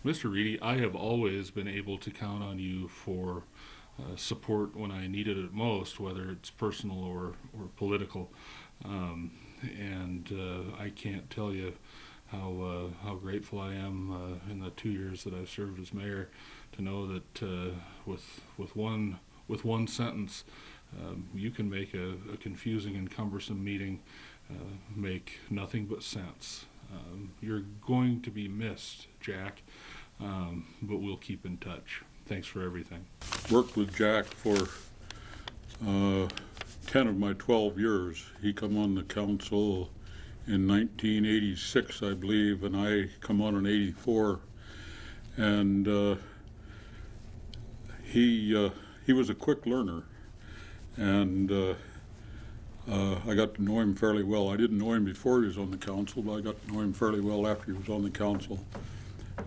Mr. Reidy, I have always been able to count on you for support when I needed it most, whether it's personal or political. And I can't tell you how grateful I am in the 2 years that I've served as mayor to know that with one sentence you can make a confusing and cumbersome meeting make nothing but sense. You're going to be missed, Jack, but we'll keep in touch. Thanks for everything. Worked with Jack for 10 of my 12 years. He come on the council in 1986, I believe, and I come on in 84. And he was a quick learner, and I got to know him fairly well. I didn't know him before he was on the council, but I got to know him fairly well after he was on the council.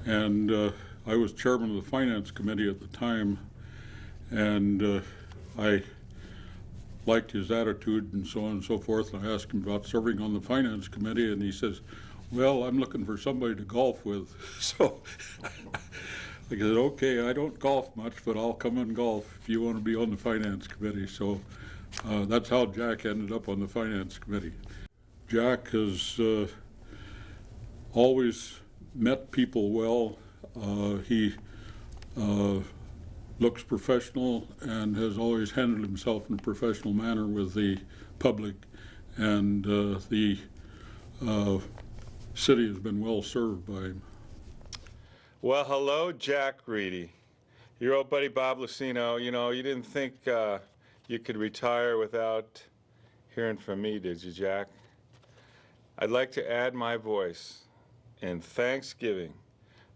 And I was chairman of the finance committee at the time, and I liked his attitude and so on and so forth. And I asked him about serving on the finance committee, and he says, well, I'm looking for somebody to golf with. So I said, okay, I don't golf much, but I'll come and golf if you want to be on the finance committee. So that's how Jack ended up on the finance committee. Jack has always met people well. He looks professional and has always handled himself in a professional manner with the public, and the city has been well served by him. Well, hello, Jack Reidy. Your old buddy Bob Lucino. You know, you didn't think you could retire without hearing from me, did you, Jack? I'd like to add my voice in thanksgiving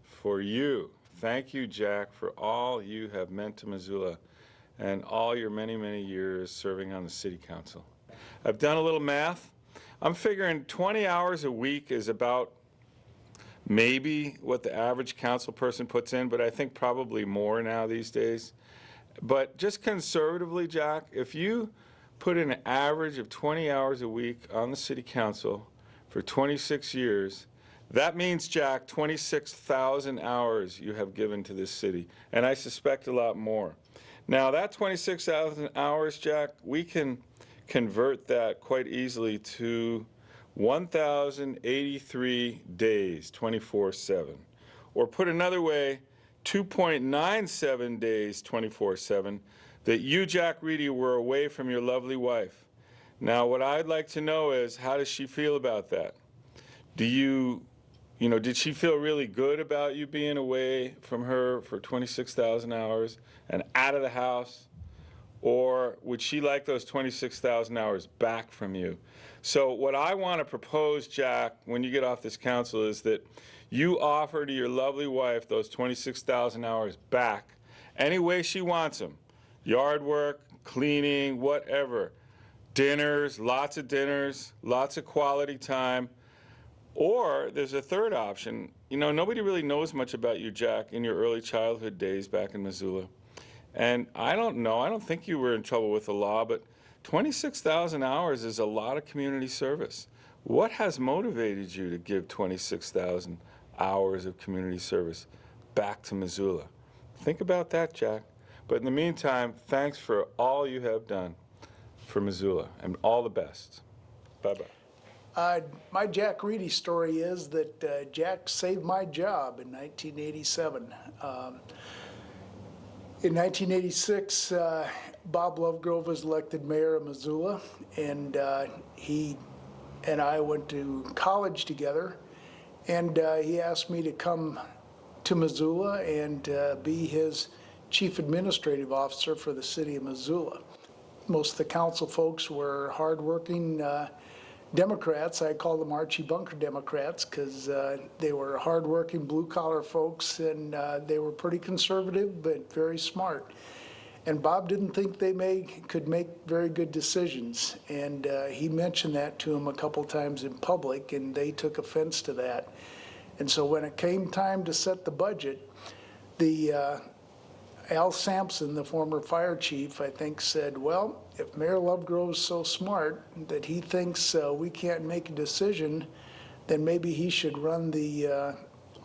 for you. Thank you, Jack, for all you have meant to Missoula and all your many, many years serving on the city council. I've done a little math. I'm figuring 20 hours a week is about maybe what the average council person puts in, but I think probably more now these days. But just conservatively, Jack, if you put in an average of 20 hours a week on the city council for 26 years, that means, Jack, 26,000 hours you have given to this city, and I suspect a lot more. Now, that 26,000 hours, Jack, we can convert that quite easily to 1,083 days, 24/7. Or put another way, 2.97 days, 24/7, that you, Jack Reidy, were away from your lovely wife. Now, what I'd like to know is, how does she feel about that? Did she feel really good about you being away from her for 26,000 hours and out of the house? Or would she like those 26,000 hours back from you? So what I want to propose, Jack, when you get off this council is that you offer to your lovely wife those 26,000 hours back any way she wants them. Yard work, cleaning, whatever. Dinners, lots of quality time. Or there's a third option. You know, nobody really knows much about you, Jack, in your early childhood days back in Missoula. And I don't think you were in trouble with the law, but 26,000 hours is a lot of community service. What has motivated you to give 26,000 hours of community service back to Missoula? Think about that, Jack. But in the meantime, thanks for all you have done for Missoula, and all the best. Bye-bye. My Jack Reidy story is that Jack saved my job in 1987. In 1986, Bob Lovegrove was elected mayor of Missoula, and he and I went to college together, and he asked me to come to Missoula and be his chief administrative officer for the city of Missoula. Most of the council folks were hardworking Democrats. I call them Archie Bunker Democrats because they were hardworking blue-collar folks, and they were pretty conservative but very smart. And Bob didn't think they could make very good decisions, and he mentioned that to him a couple times in public, and they took offense to that. And so when it came time to set the budget, Al Sampson, the former fire chief, I think said, well, if Mayor Lovegrove's so smart that he thinks we can't make a decision, then maybe he should run the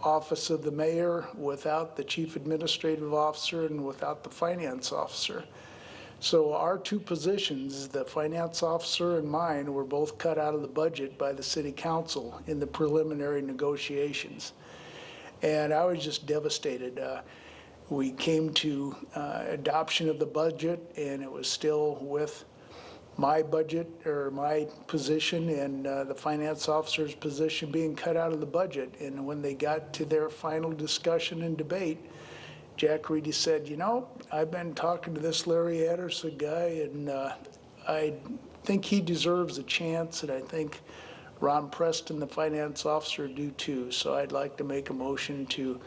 office of the mayor, without the chief administrative officer, and without the finance officer. So our two positions, the finance officer and mine, were both cut out of the budget by the city council in the preliminary negotiations. And I was just devastated. We came to adoption of the budget, and it was still with my budget or my position and the finance officer's position being cut out of the budget. And when they got to their final discussion and debate, Jack Reidy said, you know, I've been talking to this Larry Anderson guy, and I think he deserves a chance, and I think Ron Preston, the finance officer, do too. So I'd like to make a motion to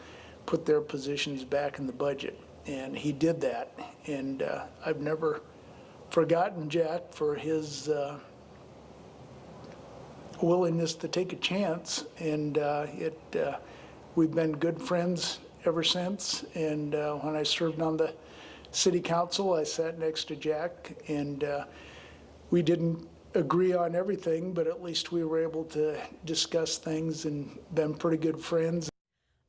put their positions back in the budget. And he did that. And I've never forgotten Jack for his willingness to take a chance. And we've been good friends ever since. And when I served on the city council, I sat next to Jack, and we didn't agree on everything, but at least we were able to discuss things and been pretty good friends.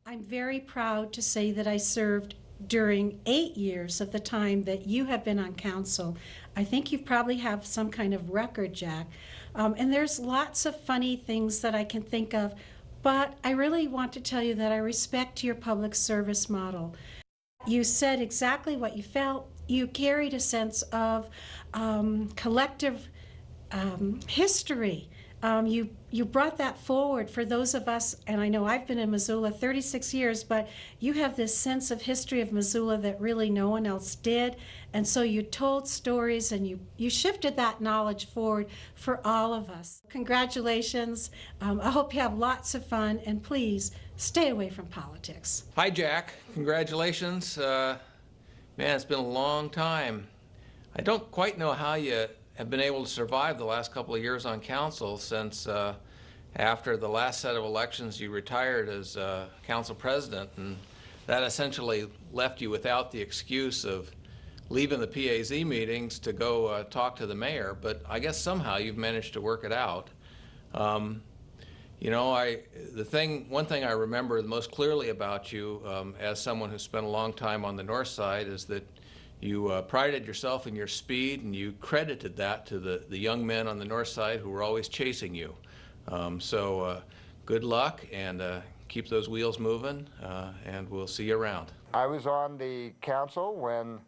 I'm very proud to say that I served during 8 years of the time that you have been on council. I think you probably have some kind of record, Jack. And there's lots of funny things that I can think of, but I really want to tell you that I respect your public service model. You said exactly what you felt. You carried a sense of collective history. You brought that forward for those of us, and I know I've been in Missoula 36 years, but you have this sense of history of Missoula that really no one else did. And so you told stories, and you shifted that knowledge forward for all of us. Congratulations. I hope you have lots of fun, and please stay away from politics. Hi, Jack. Congratulations. Man, it's been a long time. I don't quite know how you have been able to survive the last couple of years on council, since after the last set of elections you retired as council president, and that essentially left you without the excuse of leaving the PAZ meetings to go talk to the mayor. But I guess somehow you've managed to work it out. You know, one thing I remember the most clearly about you as someone who spent a long time on the north side is that you prided yourself in your speed, and you credited that to the young men on the north side who were always chasing you. So good luck, and keep those wheels moving, and we'll see you around. I was on the council when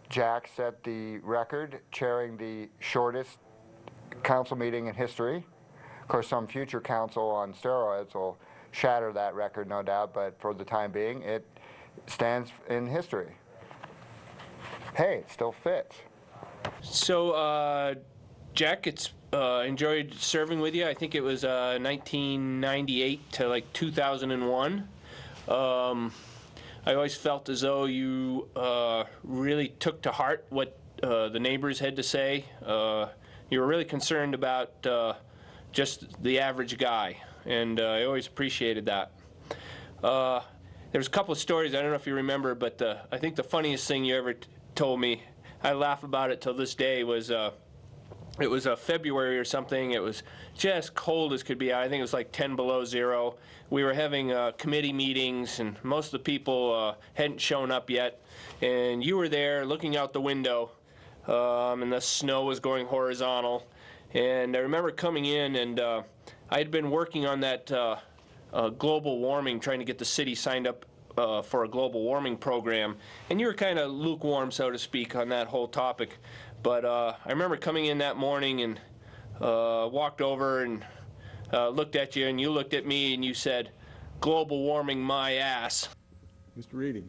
Jack set the record chairing the shortest council meeting in history. Of course, some future council on steroids will shatter that record, no doubt, but for the time being, it stands in history. Hey, it still fits. So, Jack, it's enjoyed serving with you. I think it was 1998 to like 2001. I always felt as though you really took to heart what the neighbors had to say. You were really concerned about just the average guy, and I always appreciated that. There was a couple of stories, I don't know if you remember, but I think the funniest thing you ever told me, I laugh about it till this day, was it was February or something. It was just cold as could be. I think it was like 10 below zero. We were having committee meetings, and most of the people hadn't shown up yet. And you were there looking out the window, and the snow was going horizontal. And I remember coming in, and I had been working on that global warming, trying to get the city signed up for a global warming program, and you were kind of lukewarm, so to speak, on that whole topic. But I remember coming in that morning and walked over and looked at you, and you looked at me, and you said, "Global warming my ass." Mr. Reidy.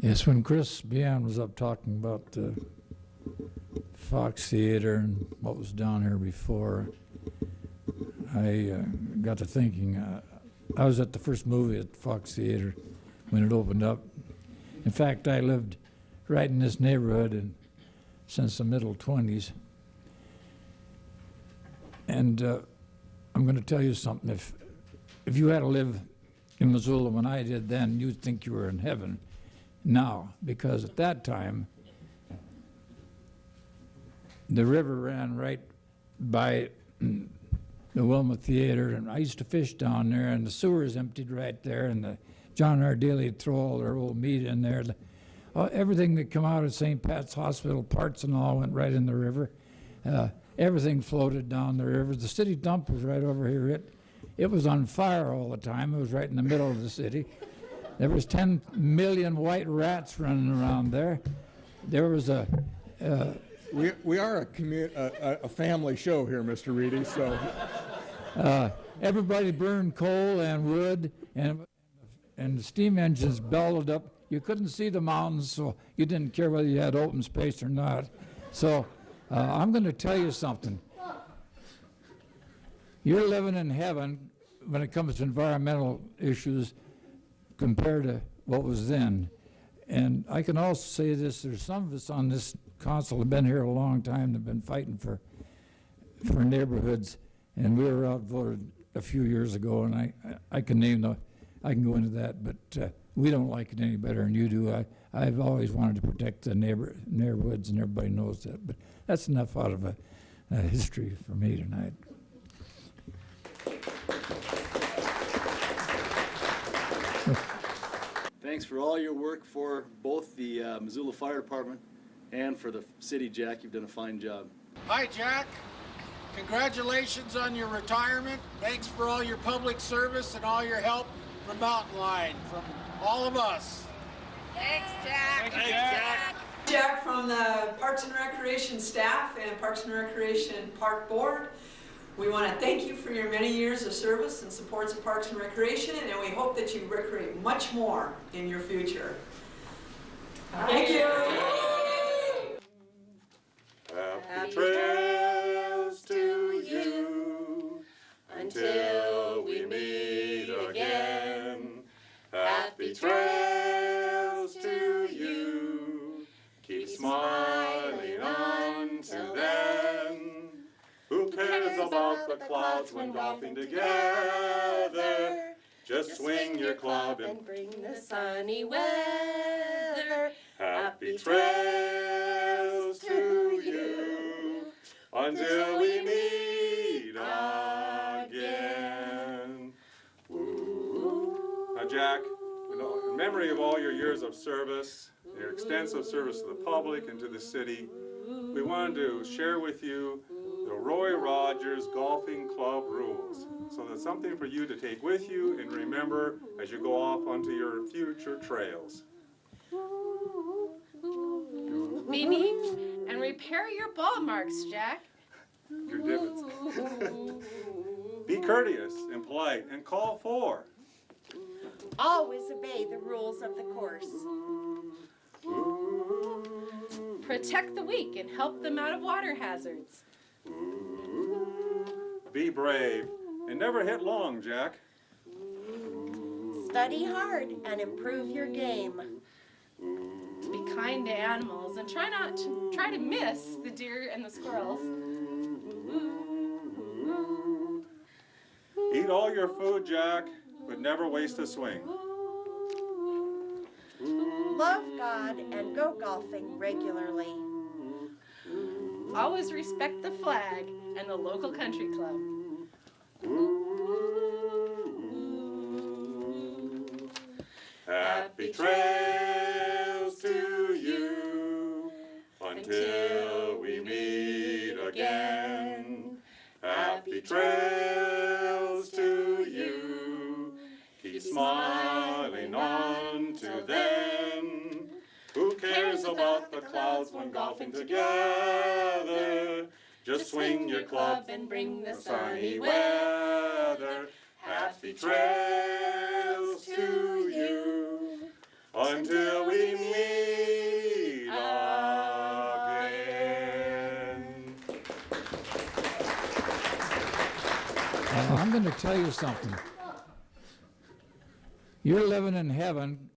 Yes, when Chris Bian was up talking about the Fox Theater and what was down here before, I got to thinking. I was at the first movie at Fox Theater when it opened up. In fact, I lived right in this neighborhood since the middle 20s. And I'm going to tell you something. If you had to live in Missoula when I did then, you'd think you were in heaven now, because at that time, the river ran right by the Wilma Theater, and I used to fish down there, and the sewers emptied right there, and the John R. Daly would throw all their old meat in there. Everything that come out of St. Pat's Hospital, parts and all, went right in the river. Everything floated down the river. The city dump was right over here. It was on fire all the time. It was right in the middle of the city. There was 10 million white rats running around there. There was We are a family show here, Mr. Reidy, so. Everybody burned coal and wood, and the steam engines bellowed up. You couldn't see the mountains, so you didn't care whether you had open space or not. So I'm going to tell you something. You're living in heaven when it comes to environmental issues compared to what was then. And I can also say this, there's some of us on this council have been here a long time, have been fighting for neighborhoods, and we were outvoted a few years ago, and I can go into that, but we don't like it any better than you do. I've always wanted to protect the neighborhoods, and everybody knows that, but that's enough out of a history for me tonight. Thanks for all your work for both the Missoula Fire Department and for the city, Jack. You've done a fine job. Hi, Jack. Congratulations on your retirement. Thanks for all your public service and all your help from Mountain Line, from all of us. Thanks, Jack. Thank you, Jack. Jack from the Parks and Recreation staff and Parks and Recreation Park Board. We want to thank you for your many years of service and supports of Parks and Recreation, and we hope that you recreate much more in your future. Thank you. Happy trails to you until we meet again. Happy trails to you. Keep smiling until then. Who cares about the clouds when golfing together? Just swing your club and bring the sunny weather. Happy trails to you until we meet again. Now, Jack, in memory of all your years of service, your extensive service to the public and to the city, we wanted to share with you the Roy Rogers Golfing Club rules. So that's something for you to take with you and remember as you go off onto your future trails. Mimi, and repair your ball marks, Jack. Your divots. Be courteous and polite and call for. Always obey the rules of the course. Protect the weak and help them out of water hazards. Be brave and never hit long, Jack. Study hard and improve your game. Be kind to animals and try to miss the deer and the squirrels. Eat all your food, Jack, but never waste a swing. Love God and go golfing regularly. Always respect the flag and the local country club. Happy trails to you until we meet again. Happy trails to you. Keep smiling on to them. Who cares about the clouds when golfing together? Just swing your club and bring the sunny weather. Happy trails to you until we meet again. I'm going to tell you something. You're living in heaven